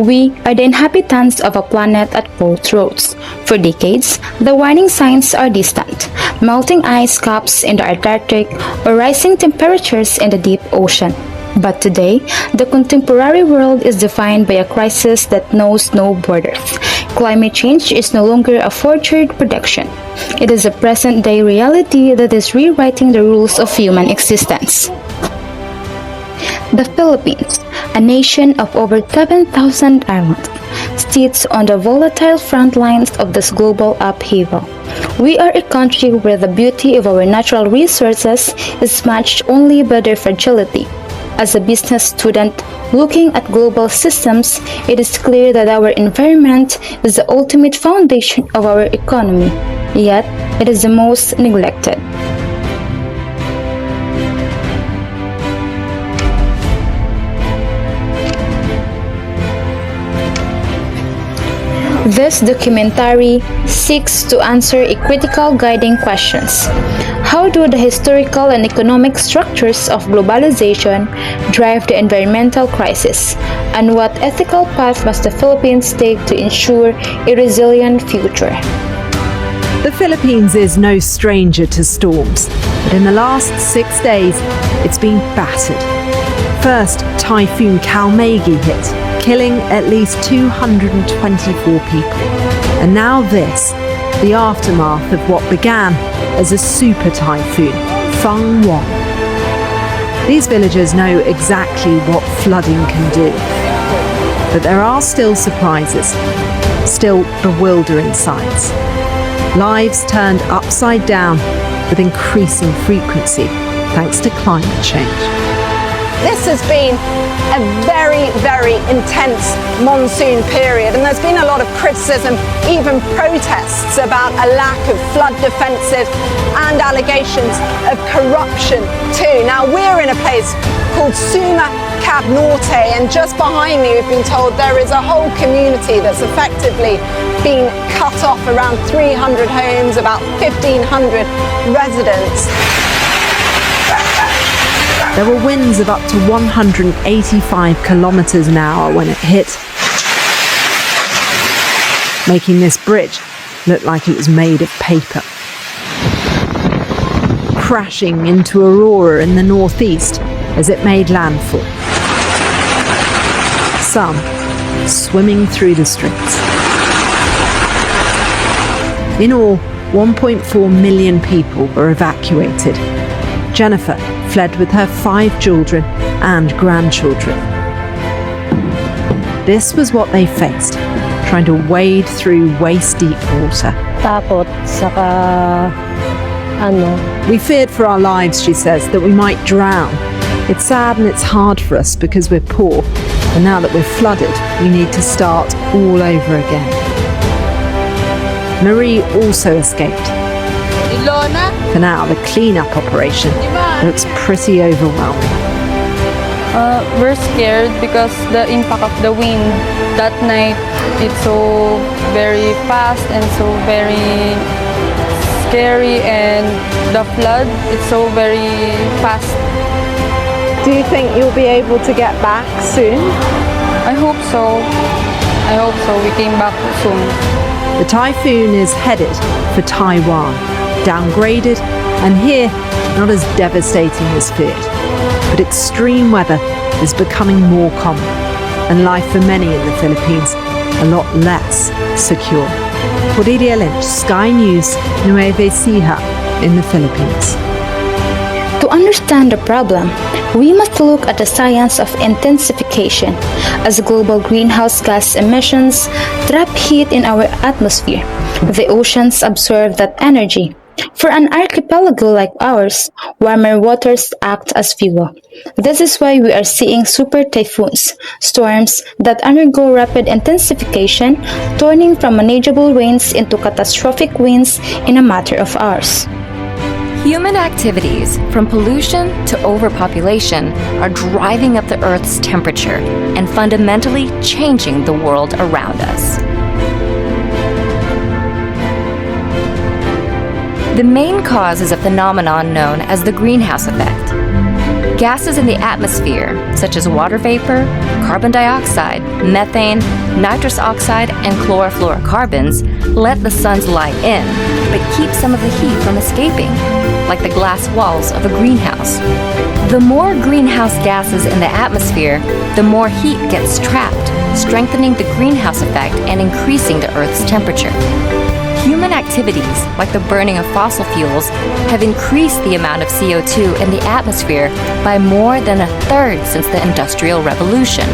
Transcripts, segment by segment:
We are the inhabitants of a planet at crossroads. For decades, the warning signs are distant: melting ice caps in the Antarctic or rising temperatures in the deep ocean. But today, the contemporary world is defined by a crisis that knows no borders. Climate change is no longer a fortured prediction. It is a present-day reality that is rewriting the rules of human existence. The Philippines, a nation of over 7,000 islands, sits on the volatile front lines of this global upheaval. We are a country where the beauty of our natural resources is matched only by their fragility. As a business student looking at global systems, it is clear that our environment is the ultimate foundation of our economy, yet it is the most neglected. This documentary seeks to answer a critical guiding questions. How do the historical and economic structures of globalization drive the environmental crisis? And what ethical path must the Philippines take to ensure a resilient future? The Philippines is no stranger to storms, but in the last 6 days, it's been battered. First, Typhoon Kalmagi hit, killing at least 224 people. And now this, the aftermath of what began as a super typhoon, Feng Wong. These villagers know exactly what flooding can do. But there are still surprises, still bewildering sights. Lives turned upside down with increasing frequency thanks to climate change. This has been a very, very intense monsoon period, and there's been a lot of criticism, even protests about a lack of flood defences and allegations of corruption too. Now, we're in a place called Suma Cab Norte, and just behind me we've been told there is a whole community that's effectively been cut off, around 300 homes, about 1,500 residents. There were winds of up to 185 kilometers an hour when it hit, making this bridge look like it was made of paper. Crashing into Aurora in the northeast as it made landfall. Some swimming through the streets. In all, 1.4 million people were evacuated. Jennifer fled with her 5 children and grandchildren. This was what they faced, trying to wade through waist-deep water. Takot, saka We feared for our lives, she says, that we might drown. It's sad and it's hard for us because we're poor, and now that we're flooded, we need to start all over again. Marie also escaped. For now, the clean-up operation looks pretty overwhelming. We're scared because the impact of the wind that night, it's so very fast and so very scary, and the flood, it's so very fast. Do you think you'll be able to get back soon? I hope so. I hope so. We came back soon. The typhoon is headed for Taiwan, downgraded, and here, not as devastating as feared. But extreme weather is becoming more common, and life for many in the Philippines a lot less secure. Cordelia Lynch, Sky News, Nueva Ecija in the Philippines. To understand the problem, we must look at the science of intensification, as global greenhouse gas emissions trap heat in our atmosphere. The oceans absorb that energy. For an archipelago like ours, warmer waters act as fuel. This is why we are seeing super typhoons, storms that undergo rapid intensification, turning from manageable rains into catastrophic winds in a matter of hours. Human activities, from pollution to overpopulation, are driving up the Earth's temperature and fundamentally changing the world around us. The main cause is a phenomenon known as the greenhouse effect. Gases in the atmosphere, such as water vapor, carbon dioxide, methane, nitrous oxide, and chlorofluorocarbons, let the sun's light in, but keep some of the heat from escaping, like the glass walls of a greenhouse. The more greenhouse gases in the atmosphere, the more heat gets trapped, strengthening the greenhouse effect and increasing the Earth's temperature. Human activities, like the burning of fossil fuels, have increased the amount of CO2 in the atmosphere by more than a third since the Industrial Revolution.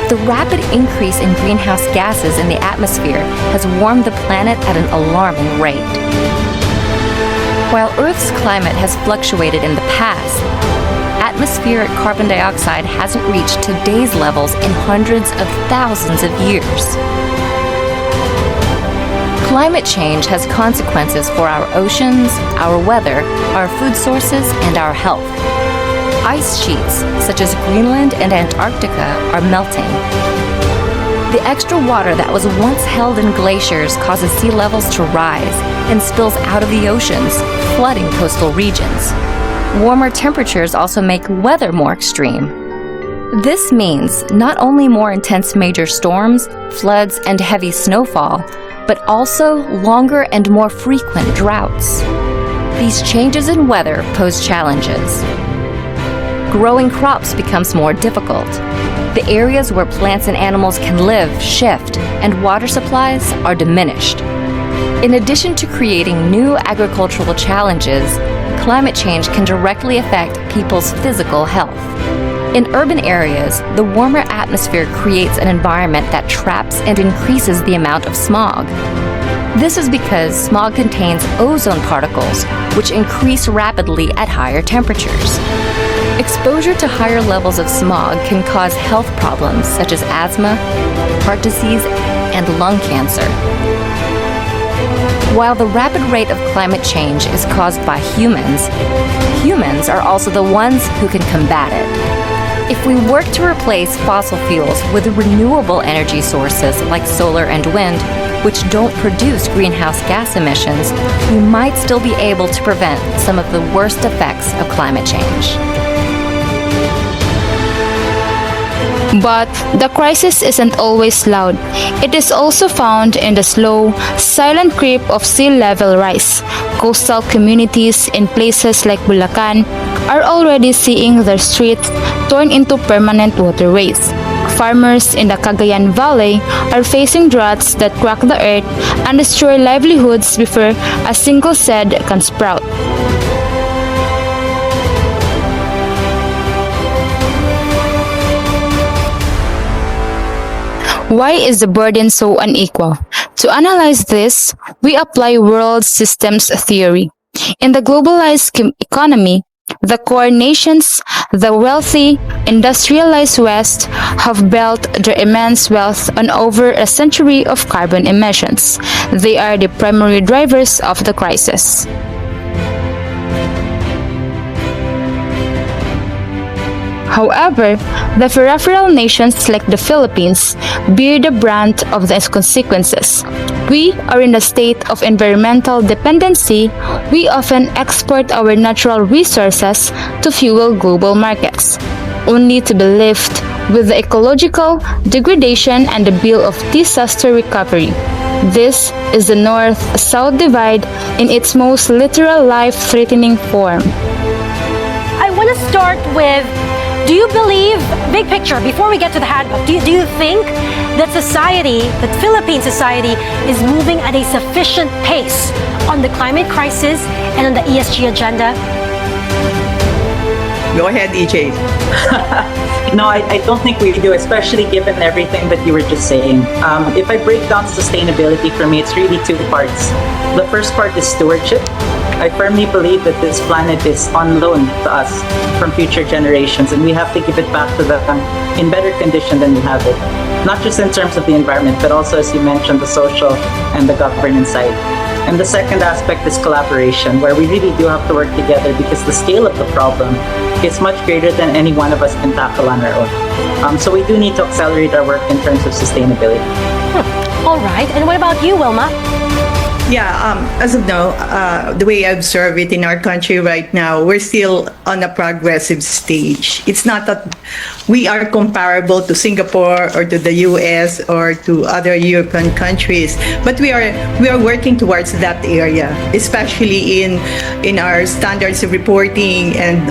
The rapid increase in greenhouse gases in the atmosphere has warmed the planet at an alarming rate. While Earth's climate has fluctuated in the past, atmospheric carbon dioxide hasn't reached today's levels in hundreds of thousands of years. Climate change has consequences for our oceans, our weather, our food sources, and our health. Ice sheets, such as Greenland and Antarctica, are melting. The extra water that was once held in glaciers causes sea levels to rise and spills out of the oceans, flooding coastal regions. Warmer temperatures also make weather more extreme. This means not only more intense major storms, floods, and heavy snowfall, but also longer and more frequent droughts. These changes in weather pose challenges. Growing crops becomes more difficult. The areas where plants and animals can live shift, and water supplies are diminished. In addition to creating new agricultural challenges, climate change can directly affect people's physical health. In urban areas, the warmer atmosphere creates an environment that traps and increases the amount of smog. This is because smog contains ozone particles, which increase rapidly at higher temperatures. Exposure to higher levels of smog can cause health problems such as asthma, heart disease, and lung cancer. While the rapid rate of climate change is caused by humans, humans are also the ones who can combat it. If we work to replace fossil fuels with renewable energy sources like solar and wind, which don't produce greenhouse gas emissions, we might still be able to prevent some of the worst effects of climate change. But the crisis isn't always loud. It is also found in the slow, silent creep of sea level rise. Coastal communities in places like Bulacan are already seeing their streets torn into permanent waterways. Farmers in the Cagayan Valley are facing droughts that crack the earth and destroy livelihoods before a single seed can sprout. Why is the burden so unequal? To analyze this, we apply world systems theory. In the globalized economy, the core nations, the wealthy, industrialized West, have built their immense wealth on over a century of carbon emissions. They are the primary drivers of the crisis. However, the peripheral nations like the Philippines bear the brunt of the consequences. We are in a state of environmental dependency. We often export our natural resources to fuel global markets, only to be left with the ecological degradation and the bill of disaster recovery. This is the North-South divide in its most literal life-threatening form. I want to start with, do you believe, big picture, before we get to the handbook, do you think that society, that Philippine society, is moving at a sufficient pace on the climate crisis and on the ESG agenda? Go ahead, EJ. No, I don't think we do, especially given everything that you were just saying. If I break down sustainability, for me, it's really two parts. The first part is stewardship. I firmly believe that this planet is on loan to us from future generations, and we have to give it back to them in better condition than we have it. Not just in terms of the environment, but also, as you mentioned, the social and the governance side. And the second aspect is collaboration, where we really do have to work together because the scale of the problem is much greater than any one of us can tackle on our own. So we do need to accelerate our work in terms of sustainability. All right, and what about you, Wilma? As of now, the way I observe it in our country right now, we're still on a progressive stage. It's not that we are comparable to Singapore or to the US or to other European countries, but we are working towards that area, especially in our standards of reporting, and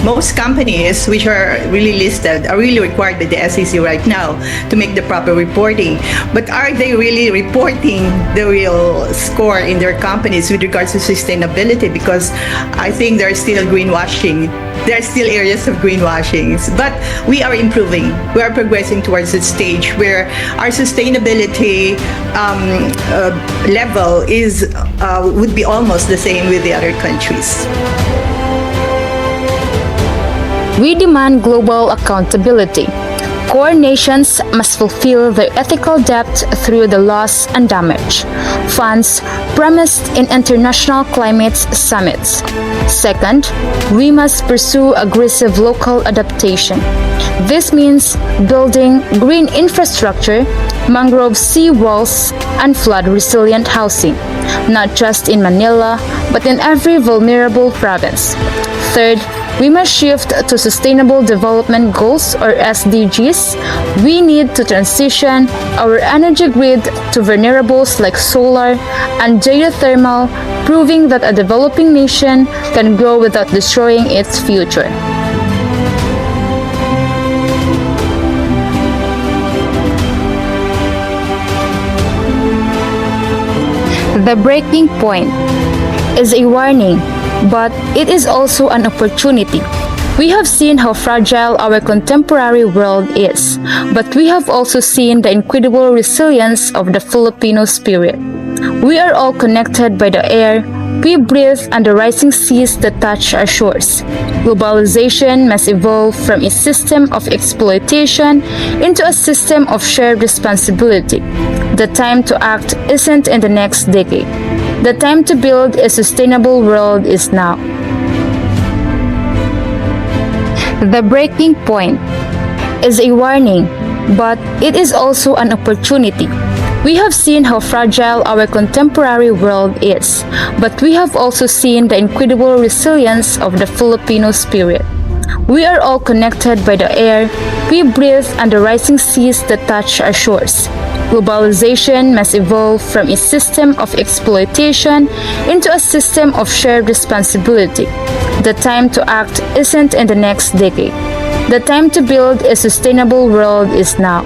most companies which are really listed are really required by the SEC right now to make the proper reporting. But are they really reporting the real score in their companies with regards to sustainability? Because I think there's still greenwashing. There are still areas of greenwashing, but we are improving. We are progressing towards a stage where our sustainability level would be almost the same with the other countries. We demand global accountability. Core nations must fulfill their ethical debt through the loss and damage funds promised in international climate summits. Second, we must pursue aggressive local adaptation. This means building green infrastructure, mangrove sea walls, and flood-resilient housing, not just in Manila, but in every vulnerable province. Third, we must shift to Sustainable Development Goals or SDGs. We need to transition our energy grid to renewables like solar and geothermal, proving that a developing nation can grow without destroying its future. The breaking point is a warning, but it is also an opportunity. We have seen how fragile our contemporary world is, but we have also seen the incredible resilience of the Filipino spirit. We are all connected by the air we breathe and the rising seas that touch our shores. Globalization must evolve from a system of exploitation into a system of shared responsibility. The time to act isn't in the next decade. The time to build a sustainable world is now. The breaking point is a warning, but it is also an opportunity. We have seen how fragile our contemporary world is, but we have also seen the incredible resilience of the Filipino spirit. We are all connected by the air we breathe and the rising seas that touch our shores. Globalization must evolve from a system of exploitation into a system of shared responsibility. The time to act isn't in the next decade. The time to build a sustainable world is now.